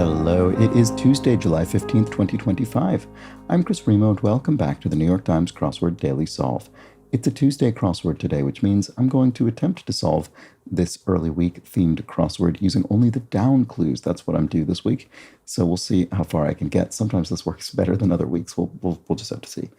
Hello, it is Tuesday, July 15th, 2025. I'm Chris Remo, and welcome back to the New York Times Crossword Daily Solve. It's a Tuesday crossword today, which means I'm going to attempt to solve this early week themed crossword using only the down clues. That's what I'm doing this week, so we'll see how far I can get. Sometimes this works better than other weeks. We'll just have to see.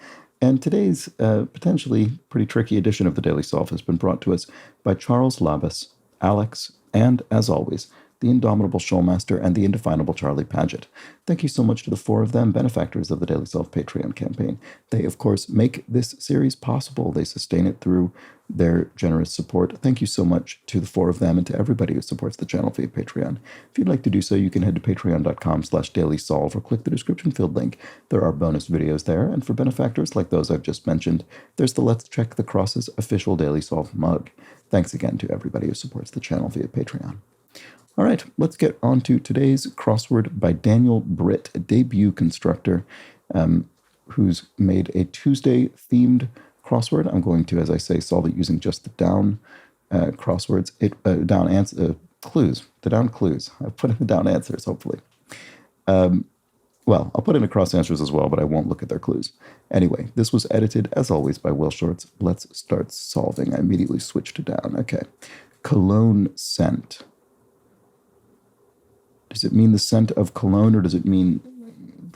And today's potentially pretty tricky edition of the Daily Solve has been brought to us by Charles Labus, Alex, and, as always, the indomitable Shoalmaster and the indefinable Charlie Paget. Thank you so much to the four of them, benefactors of the Daily Solve Patreon campaign. They, of course, make this series possible. They sustain it through their generous support. Thank you so much to the four of them and to everybody who supports the channel via Patreon. If you'd like to do so, you can head to patreon.com/dailysolve or click the description field link. There are bonus videos there, and for benefactors like those I've just mentioned, there's the Let's Check the Crosses official Daily Solve mug. Thanks again to everybody who supports the channel via Patreon. All right, let's get on to today's crossword by Daniel Britt, a debut constructor who's made a Tuesday-themed crossword. I'm going to, as I say, solve it using just the down crosswords, clues, the down clues. I've put in the down answers, hopefully. Well, I'll put in the cross answers as well, but I won't look at their clues. Anyway, this was edited, as always, by Will Shorts. Let's start solving. I immediately switched to down. Okay. Cologne scent. Does it mean the scent of cologne, or does it mean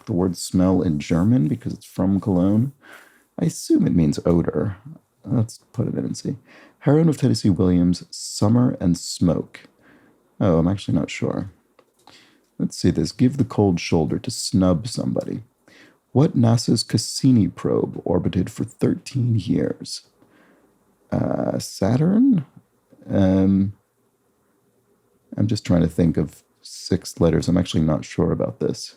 the word smell in German because it's from Cologne? I assume it means odor. Let's put it in and see. Heroine of Tennessee Williams, Summer and Smoke. Oh, I'm actually not sure. Let's see this. Give the cold shoulder to snub somebody. What NASA's Cassini probe orbited for 13 years? Saturn? I'm just trying to think of 6 letters. I'm actually not sure about this.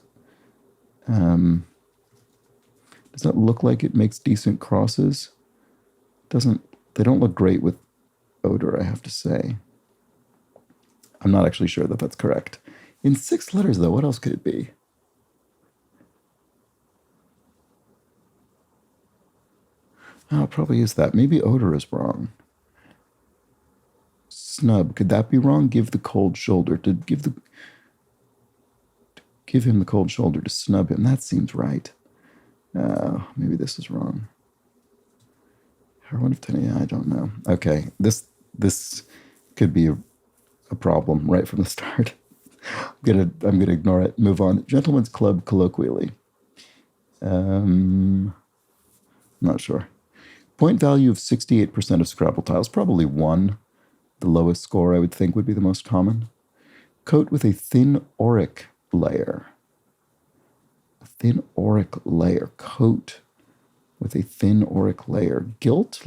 Does that look like it makes decent crosses? They don't look great with odor, I have to say. I'm not actually sure that that's correct. In 6 letters, though, what else could it be? Oh, it probably is that. Maybe odor is wrong. Snub, could that be wrong? Give the cold shoulder to give him the cold shoulder to snub him. That seems right. Maybe this is wrong. Heroine of Tennessee, I don't know. Okay, this could be a problem right from the start. I'm gonna ignore it. Move on. Gentlemen's Club colloquially. Not sure. Point value of 68% of Scrabble tiles, probably 1. The lowest score, I would think, would be the most common. Coat with a thin auric layer. A thin auric layer. Coat with a thin auric layer. Gilt,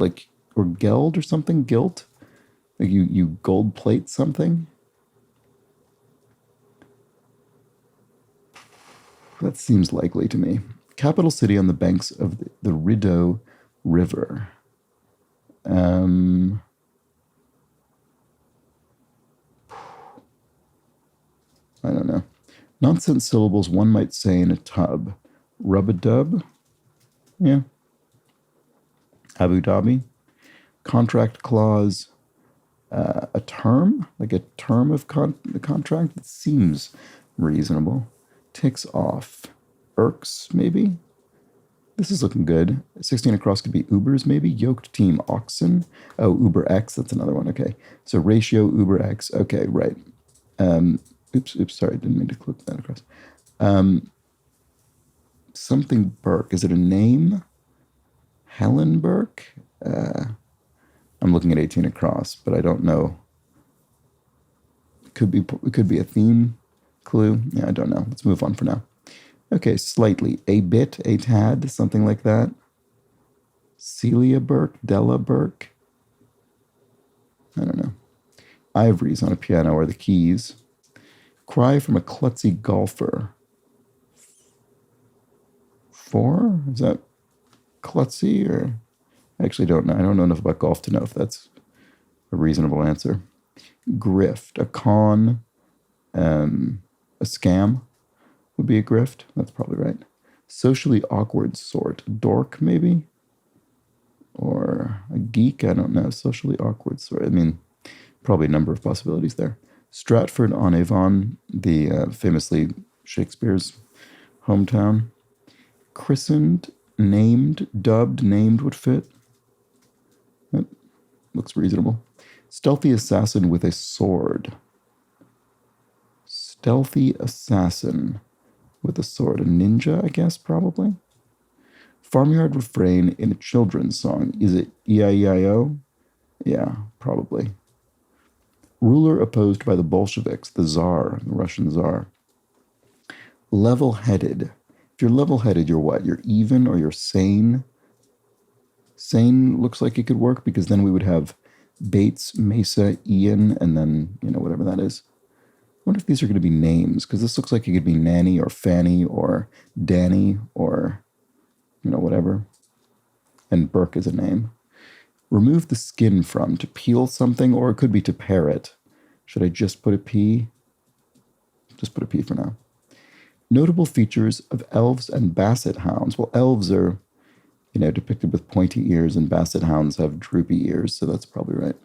or geld or something? Gilt? Like you gold plate something? That seems likely to me. Capital city on the banks of the Rideau River. I don't know. Nonsense syllables one might say in a tub. Rub-a-dub? Yeah. Abu Dhabi. Contract clause. A term? Like a term of the contract? It seems reasonable. Ticks off. Irks, maybe? This is looking good. 16 across could be Ubers, maybe. Yoked team oxen. Oh, Uber X, that's another one. Okay. So ratio Uber X. Okay, right. Oops, sorry, didn't mean to click that across. Something Burke. Is it a name? Helen Burke? I'm looking at 18 across, but I don't know. It could be a theme clue. Yeah, I don't know. Let's move on for now. Okay, slightly. A bit, a tad, something like that. Celia Burke, Della Burke. I don't know. Ivories on a piano are the keys. Cry from a klutzy golfer. 4? Is that klutzy or? I actually don't know. I don't know enough about golf to know if that's a reasonable answer. Grift, a con, a scam would be a grift. That's probably right. Socially awkward sort. Dork, maybe? Or a geek? I don't know. Socially awkward sort. I mean, probably a number of possibilities there. Stratford-on-Avon, the famously Shakespeare's hometown. Christened, named, dubbed, named would fit. That looks reasonable. Stealthy assassin with a sword. Stealthy assassin with a sword. A ninja, I guess, probably. Farmyard refrain in a children's song. Is it E-I-E-I-O? Yeah, probably. Ruler opposed by the Bolsheviks, the Tsar, the Russian Tsar. Level-headed. If you're level-headed, you're what? You're even or you're sane? Sane looks like it could work because then we would have Bates, Mesa, Ian, and then, whatever that is. I wonder if these are going to be names, because this looks like it could be Nanny or Fanny or Danny or, whatever. And Burke is a name. Remove the skin from, to peel something, or it could be to pare it. Should I just put a P? Just put a P for now. Notable features of elves and basset hounds. Well, elves are, depicted with pointy ears, and basset hounds have droopy ears, so that's probably right.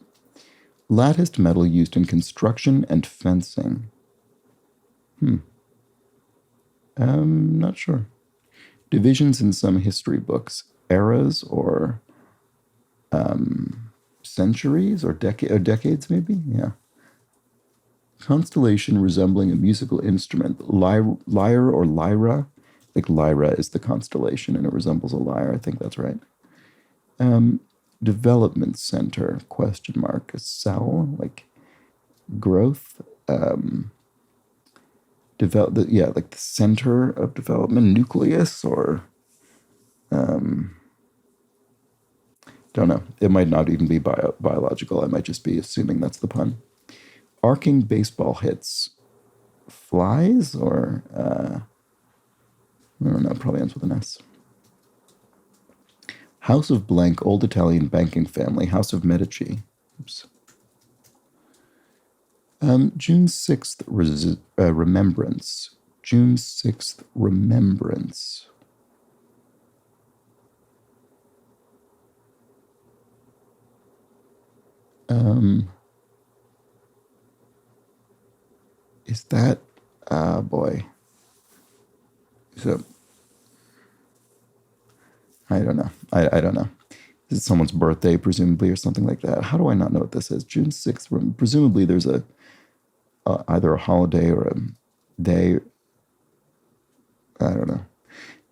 Latticed metal used in construction and fencing. Not sure. Divisions in some history books. Eras or centuries or decades, maybe? Yeah. Constellation resembling a musical instrument. Lyre or lyra. Like lyra is the constellation and it resembles a lyre. I think that's right. Development center, question mark. A cell, like growth. Like the center of development. Nucleus or... don't know. It might not even be biological. I might just be assuming that's the pun. Arcing baseball hits. Flies or... I don't know, probably ends with an S. House of blank, old Italian banking family. House of Medici. Oops. June 6th, remembrance. June 6th, remembrance. Is that... boy. So... I don't know. I don't know. Is it someone's birthday, presumably, or something like that? How do I not know what this is? June 6th. Presumably there's either a holiday or a day. I don't know.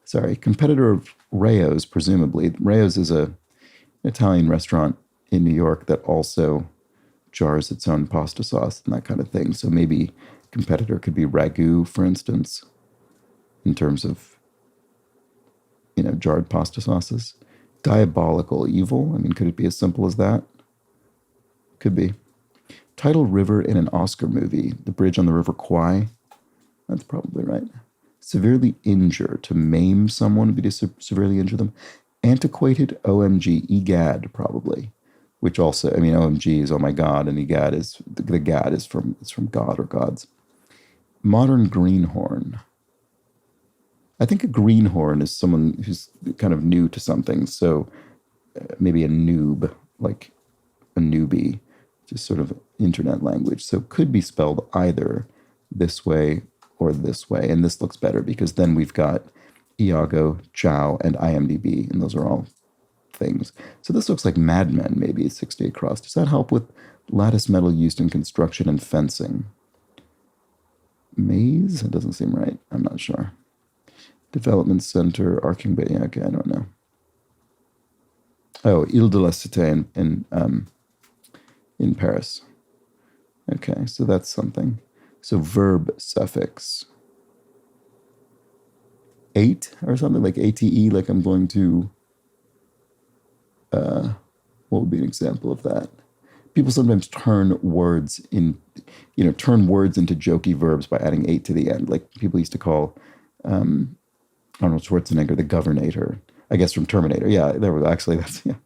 Sorry. Competitor of Rayo's, presumably. Rayo's is an Italian restaurant in New York that also jars its own pasta sauce and that kind of thing. So maybe competitor could be Ragu, for instance, in terms of jarred pasta sauces. Diabolical evil. I mean, could it be as simple as that? Could be. Tidal river in an Oscar movie. The bridge on the River Kwai. That's probably right. Severely injure. To maim someone would be to severely injure them. Antiquated OMG. Egad, probably. Which also, OMG is oh my God, and egad is, the gad is from God or gods. Modern greenhorn. I think a greenhorn is someone who's kind of new to something. So maybe a noob, like a newbie, just sort of internet language. So could be spelled either this way or this way. And this looks better because then we've got Iago, Chow, and IMDb. And those are all things. So this looks like Mad Men, maybe 6 Day Cross. Does that help with lattice metal used in construction and fencing? Maze? It doesn't seem right. I'm not sure. Development Center, Arcing Bay. Yeah, okay, I don't know. Oh, Ile de la Cité in Paris. Okay, so that's something. So verb suffix. Ate or something like ATE, like I'm going to... what would be an example of that? People sometimes turn words into jokey verbs by adding ate to the end. Like people used to call... Arnold Schwarzenegger, the Governator, I guess from Terminator. Yeah, there was actually, that's, yeah.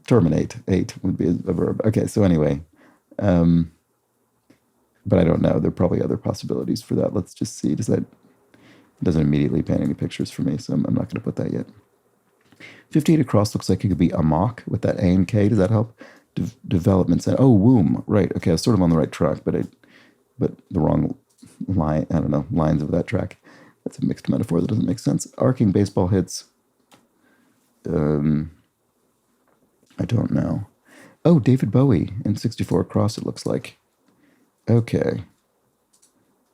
Terminate, ate would be a verb. Okay, so anyway, but I don't know. There are probably other possibilities for that. Let's just see. It doesn't immediately paint any pictures for me, so I'm not going to put that yet. 58 across looks like it could be amok with that A and K. Does that help? Development center. Oh, womb. Right. Okay, I was sort of on the right track, but the wrong line. I don't know, lines of that track. That's a mixed metaphor that doesn't make sense. Arcing baseball hits. I don't know. Oh, David Bowie in 64 Across, it looks like. Okay.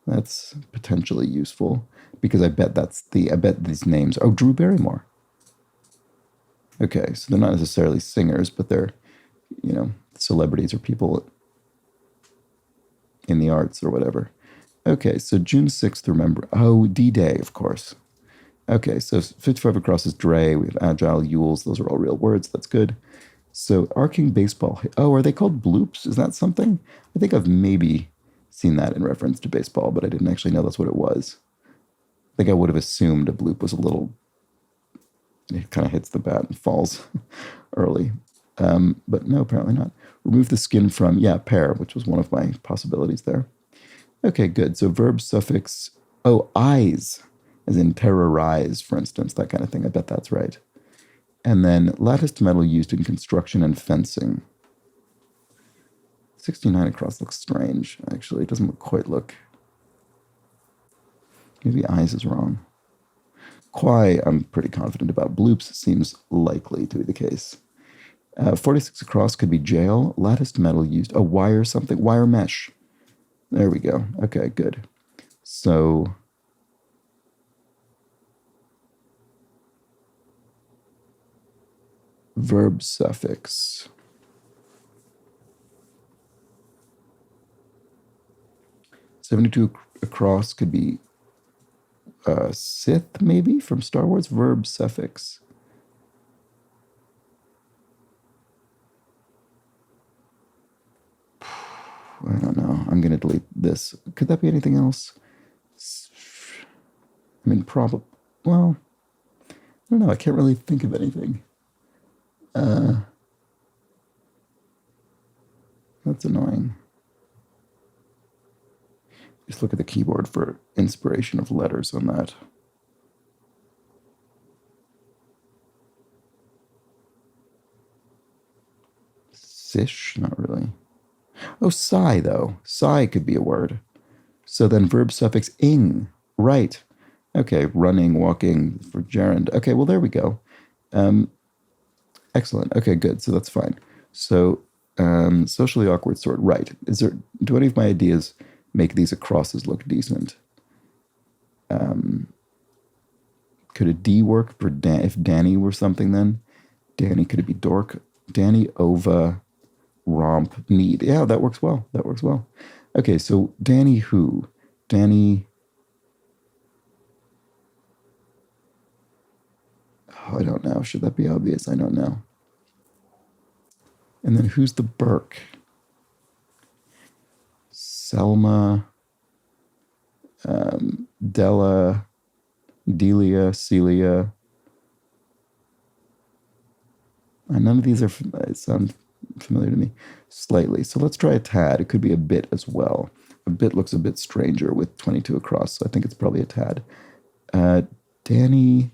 That's potentially useful because I bet these names. Oh, Drew Barrymore. Okay, so they're not necessarily singers, but they're, celebrities or people in the arts or whatever. Okay, so June 6th, remember. Oh, D-Day, of course. Okay, so 55 Across is Dre. We have Agile, Yules. Those are all real words. That's good. So arcing baseball. Oh, are they called bloops? Is that something? I think I've maybe seen that in reference to baseball, but I didn't actually know that's what it was. I think I would have assumed a bloop was a little, it kind of hits the bat and falls early. But no, apparently not. Remove the skin from, pair, which was one of my possibilities there. Okay, good. So verb suffix, eyes, as in terrorize, for instance, that kind of thing. I bet that's right. And then latticed metal used in construction and fencing. 69 Across looks strange, actually. It doesn't quite look. Maybe eyes is wrong. Quai, I'm pretty confident about. Bloops seems likely to be the case. 46 Across could be jail. Latticed metal used. Wire something. Wire mesh. There we go. Okay, good. So verb suffix. "72 Across could be Sith, maybe, from Star Wars. Verb suffix. I don't know. I'm going to delete this. Could that be anything else? I mean, probably. Well, I don't know. I can't really think of anything. That's annoying. Just look at the keyboard for inspiration of letters on that. Sish? Not really. Oh, sigh, though. Sigh could be a word. So then verb suffix ing. Right. Okay, running, walking for gerund. Okay, well, there we go. Excellent. Okay, good. So that's fine. So socially awkward sort. Right. Do any of my ideas make these acrosses look decent? Could a D work for if Danny were something then? Danny, could it be dork? Danny, ova, romp, need. Yeah, that works well. That works well. Okay, so Danny who? Danny. Oh, I don't know. Should that be obvious? I don't know. And then who's the Burke? Selma, Della, Delia, Celia. None of these sound familiar to me. Slightly. So let's try a tad. It could be a bit as well. A bit looks a bit stranger with 22 across, so I think it's probably a tad. Danny.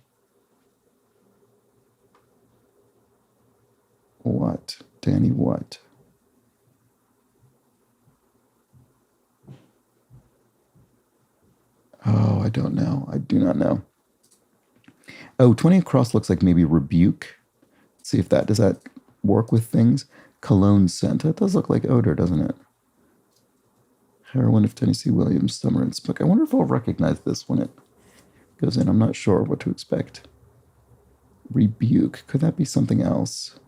What? Danny what? Oh, I don't know. I do not know. Oh, 20 across looks like maybe rebuke. Let's see if does that work with things? Cologne scent. It does look like odor, doesn't it? Heroine of Tennessee Williams, Summer and Smoke. I wonder if I'll recognize this when it goes in. I'm not sure what to expect. Rebuke. Could that be something else?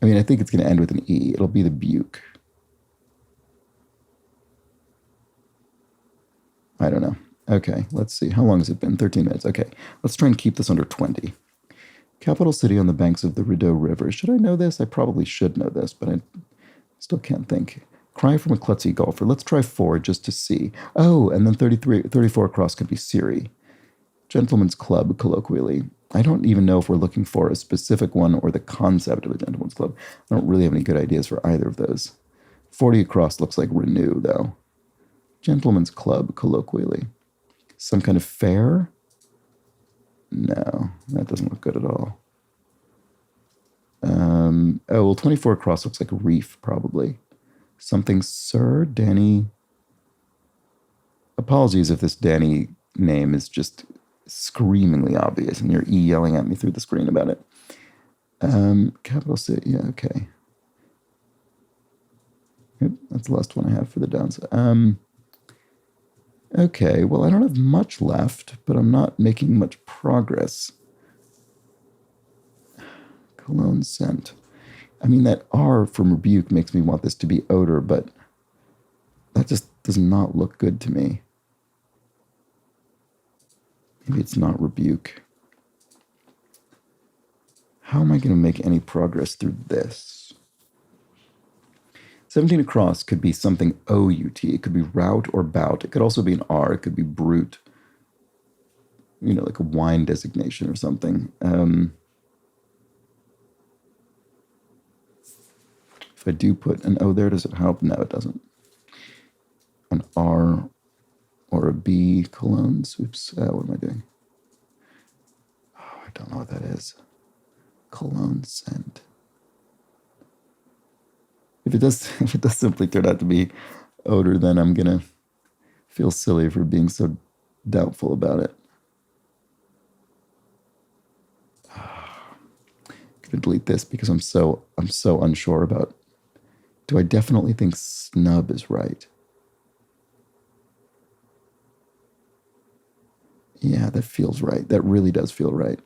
I mean, I think it's going to end with an E. It'll be the buke. I don't know. Okay, let's see. How long has it been? 13 minutes. Okay, let's try and keep this under 20. Capital city on the banks of the Rideau River. Should I know this? I probably should know this, but I still can't think. Cry from a klutzy golfer. Let's try 4 just to see. Oh, and then 34 across could be Siri. Gentleman's club, colloquially. I don't even know if we're looking for a specific one or the concept of a gentleman's club. I don't really have any good ideas for either of those. 40 across looks like renew, though. Gentleman's club, colloquially. Some kind of fair? No, that doesn't look good at all. 24 across looks like reef, probably. Something, sir, Danny. Apologies if this Danny name is just screamingly obvious and you're yelling at me through the screen about it. Capital city, yeah, okay. Yep, that's the last one I have for the downs. Okay, well, I don't have much left, but I'm not making much progress. Cologne scent. I mean, that R from rebuke makes me want this to be odor, but that just does not look good to me. Maybe it's not rebuke. How am I going to make any progress through this? 17 across could be something O-U-T. It could be route or bout. It could also be an R. It could be brute. You know, like a wine designation or something. If I do put an O there, does it help? No, it doesn't. An R or a B, colognes. Oops, what am I doing? Oh, I don't know what that is. Cologne scent. If it does simply turn out to be odor, then I'm gonna feel silly for being so doubtful about it. I'm gonna delete this because I'm so unsure about. Do I definitely think snub is right? Yeah, that feels right. That really does feel right.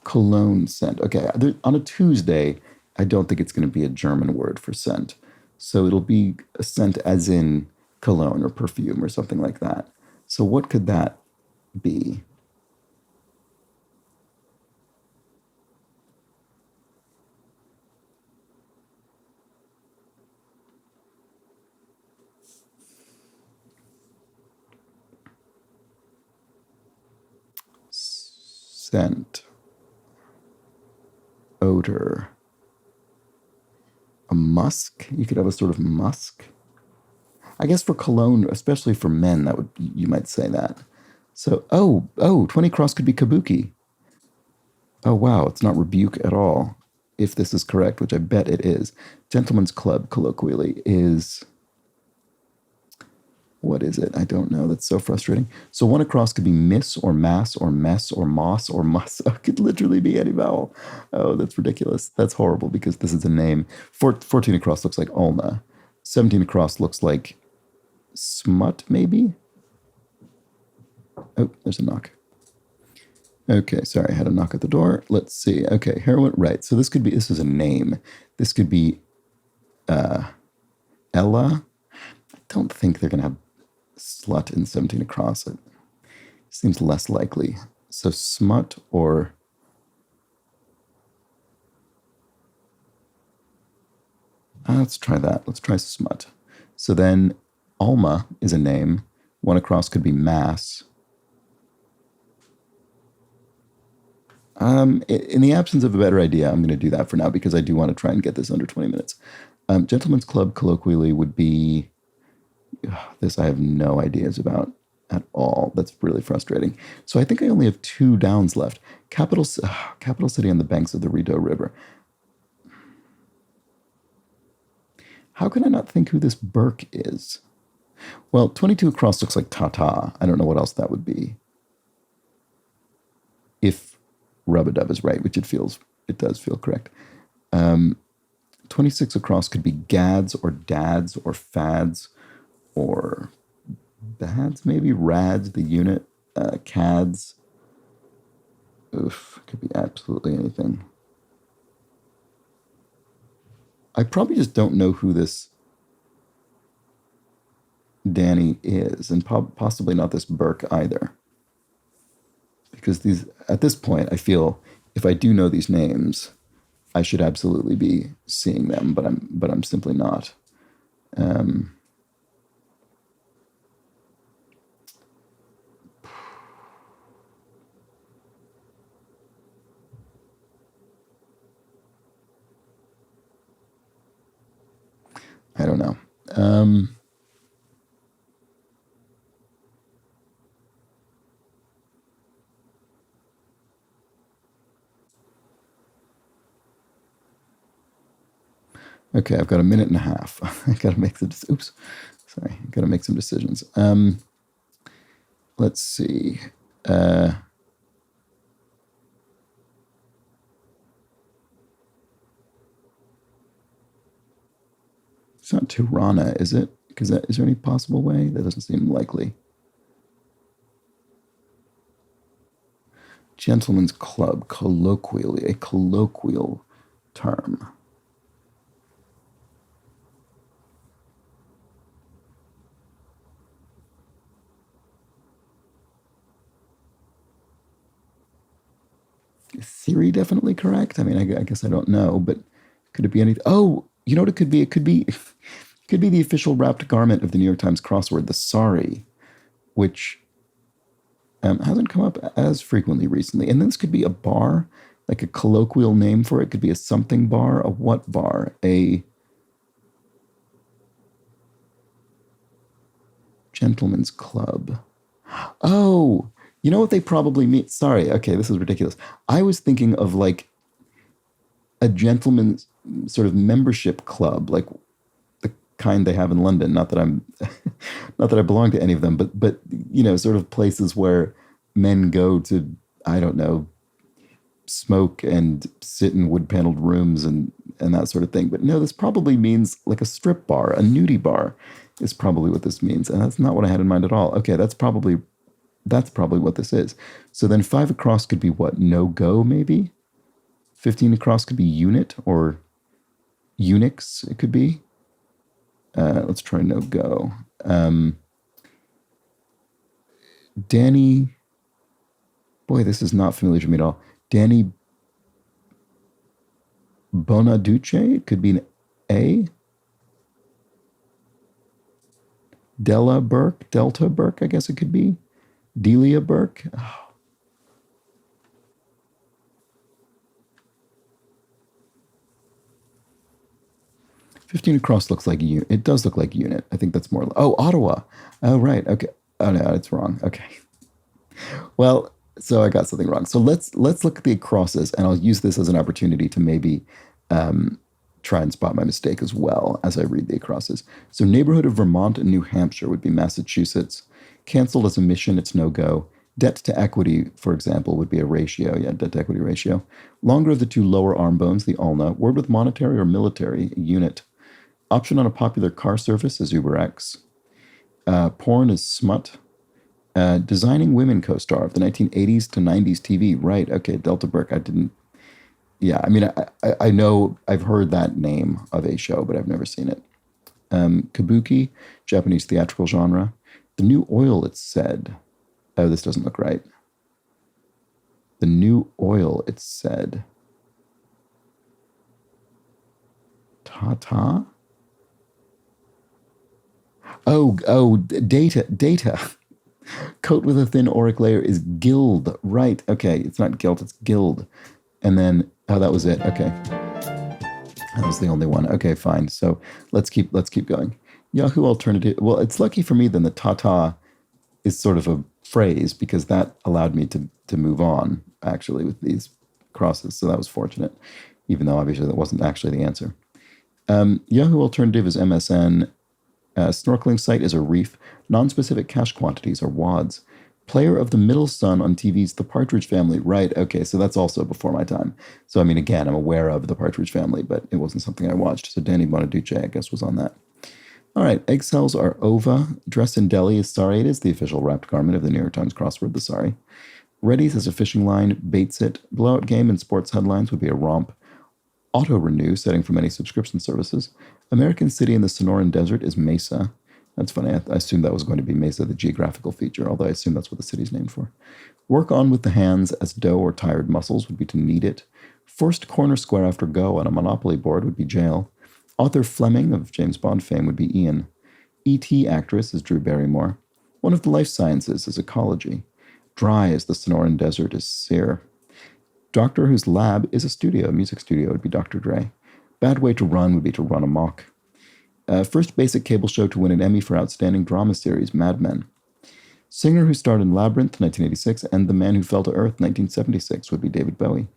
Cologne scent. Okay, on a Tuesday, I don't think it's going to be a German word for scent. So it'll be a scent as in cologne or perfume or something like that. So what could that be? Scent. Odor. A musk? You could have a sort of musk. I guess for cologne, especially for men, that would you might say that. So, 20 cross could be kabuki. Oh, wow, it's not rebuke at all. If this is correct, which I bet it is. Gentleman's club, colloquially, is... What is it? I don't know. That's so frustrating. So one across could be miss or mass or mess or moss or muss. It could literally be any vowel. Oh, that's ridiculous. That's horrible because this is a name. 14 across looks like ulna. 17 across looks like smut, maybe? Oh, there's a knock. Okay, sorry, I had a knock at the door. Let's see. Okay, heroin, right. So this is a name. This could be Ella. I don't think they're going to have slut in 17 across. It seems less likely. So smut or... let's try that. Let's try smut. So then Alma is a name. One across could be mass. In the absence of a better idea, I'm going to do that for now because I do want to try and get this under 20 minutes. Gentleman's club colloquially would be... this I have no ideas about at all. That's really frustrating. So I think I only have 2 downs left. Capital city on the banks of the Rideau River. How can I not think who this Burke is? Well, 22 across looks like Tata. I don't know what else that would be. If Rub-a-Dub is right, which it does feel correct. 26 across could be Gads or Dads or Fads or Bads, maybe Rads, the unit, Cads. Oof, could be absolutely anything. I probably just don't know who this Danny is, and possibly not this Burke either. Because at this point, I feel if I do know these names, I should absolutely be seeing them, but I'm simply not. I don't know. Okay, I've got a minute and a half. I gotta make the... Oops. Sorry, got to make some decisions. Let's see. It's not Tirana, is it? Because is there any possible way? That doesn't seem likely. Gentleman's club, colloquially, a colloquial term. Is theory definitely correct? I mean, I guess I don't know, but could it be anything? Oh, you know what it could be? It could be, could be the official wrapped garment of the New York Times crossword, the sari, which hasn't come up as frequently recently. And this could be a bar, like a colloquial name for it. Could be a something bar, a what bar, a gentleman's club. Oh, you know what they probably mean? Sorry, okay, this is ridiculous. I was thinking of like a gentleman's sort of membership club, like the kind they have in London. Not that I'm, not that I belong to any of them, but you know, sort of places where men go to, I don't know, smoke and sit in wood paneled rooms and that sort of thing. But no, this probably means like a strip bar, a nudie bar is probably what this means. And that's not what I had in mind at all. Okay, that's probably what this is. So then 5 across could be what? No go, maybe? 15 across could be unit or Unix, it could be. Let's try no go. Danny, boy, this is not familiar to me at all. Danny Bonaduce, it could be an A. Delta Burke, I guess it could be. Delia Burke. Oh. 15 across looks like unit. It does look like unit. I think that's more. Oh, Ottawa. Oh, right. Okay. Oh no, it's wrong. Okay. Well, so I got something wrong. So let's look at the crosses, and I'll use this as an opportunity to maybe try and spot my mistake as well as I read the crosses. So neighborhood of Vermont and New Hampshire would be Massachusetts. Canceled as a mission, it's no go. Debt to equity, for example, would be a ratio. Yeah, debt to equity ratio. Longer of the two lower arm bones, the ulna. Word with monetary or military, unit. Option on a popular car service is UberX. Porn is smut. Designing women co-star of the 1980s to 90s TV. Right. Okay. Delta Burke. I didn't. Yeah. I mean, I know I've heard that name of a show, but I've never seen it. Kabuki, Japanese theatrical genre. The new oil, it's said. Oh, this doesn't look right. The new oil, it's said. Tata? Oh, data. Coat with a thin auric layer is gild. Right. Okay. It's not gilt, it's gild. And then, oh, that was it. Okay. That was the only one. Okay, fine. So let's keep going. Yahoo alternative. Well, it's lucky for me then that Tata is sort of a phrase because that allowed me to move on actually with these crosses. So that was fortunate, even though obviously that wasn't actually the answer. Yahoo alternative is MSN. Snorkeling site is a reef. Non-specific cash quantities are wads. Player of the middle son on TV's The Partridge Family. Right, okay, so that's also before my time. So, I mean, again, I'm aware of The Partridge Family, but it wasn't something I watched. So Danny Bonaduce, I guess, was on that. All right, egg cells are ova. Dress in deli is sari. It is the official wrapped garment of the New York Times crossword, the sari. Ready's as a fishing line. Baits it. Blowout game and sports headlines would be a romp. Auto renew, setting for many subscription services. American city in the Sonoran Desert is Mesa. That's funny. I assumed that was going to be Mesa, the geographical feature, although I assume that's what the city's named for. Work on with the hands as dough or tired muscles would be to knead it. First corner square after go on a Monopoly board would be jail. Author Fleming of James Bond fame would be Ian. E.T. actress is Drew Barrymore. One of the life sciences is ecology. Dry as the Sonoran Desert is sere. Doctor whose lab is a studio, a music studio, would be Dr. Dre. Bad way to run would be to run amok. First basic cable show to win an Emmy for Outstanding Drama Series, Mad Men. Singer who starred in Labyrinth, 1986, and The Man Who Fell to Earth, 1976, would be David Bowie.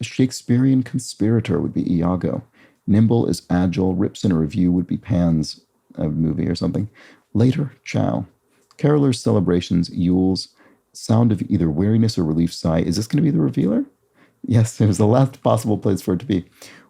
A Shakespearean conspirator would be Iago. Nimble is agile. Rips in a review would be Pans. a movie or something. Later, ciao. Carolers, celebrations, Yules, sound of either weariness or relief sigh. Is this going to be the revealer? Yes, it was the last possible place for it to be.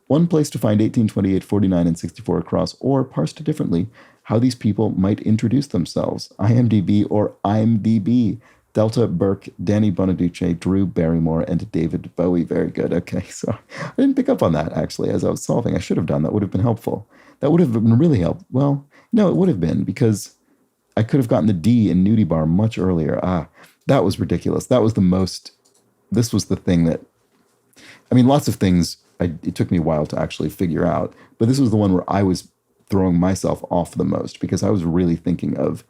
One place to find 18, 28, 49, and 64 across, or parsed differently, how these people might introduce themselves. IMDb or IMDb. Delta, Burke, Danny Bonaduce, Drew Barrymore, and David Bowie. Very good. Okay, so I didn't pick up on that, actually, as I was solving. I should have done. That would have been helpful. That would have been really helpful. Well, no, it would have been, because I could have gotten the D in Nudie Bar much earlier. That was ridiculous. That was the most... This was the thing that... I mean, lots of things it took me a while to actually figure out, but this was the one where I was throwing myself off the most, because I was really thinking of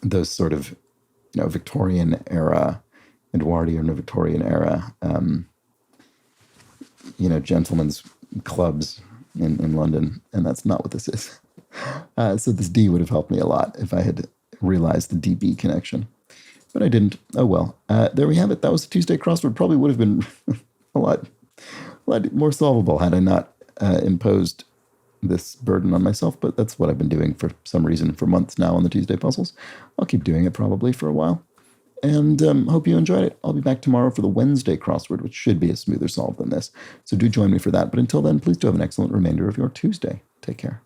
those sort of, Victorian era, Edwardian or Victorian era, gentlemen's clubs in London, and that's not what this is. So this D would have helped me a lot if I had realized the DB connection. But I didn't. Oh well. There we have it. That was the Tuesday crossword. Probably would have been a lot more solvable had I not imposed this burden on myself. But that's what I've been doing for some reason for months now on the Tuesday puzzles. I'll keep doing it probably for a while. And hope you enjoyed it. I'll be back tomorrow for the Wednesday crossword, which should be a smoother solve than this. So do join me for that. But until then, please do have an excellent remainder of your Tuesday. Take care.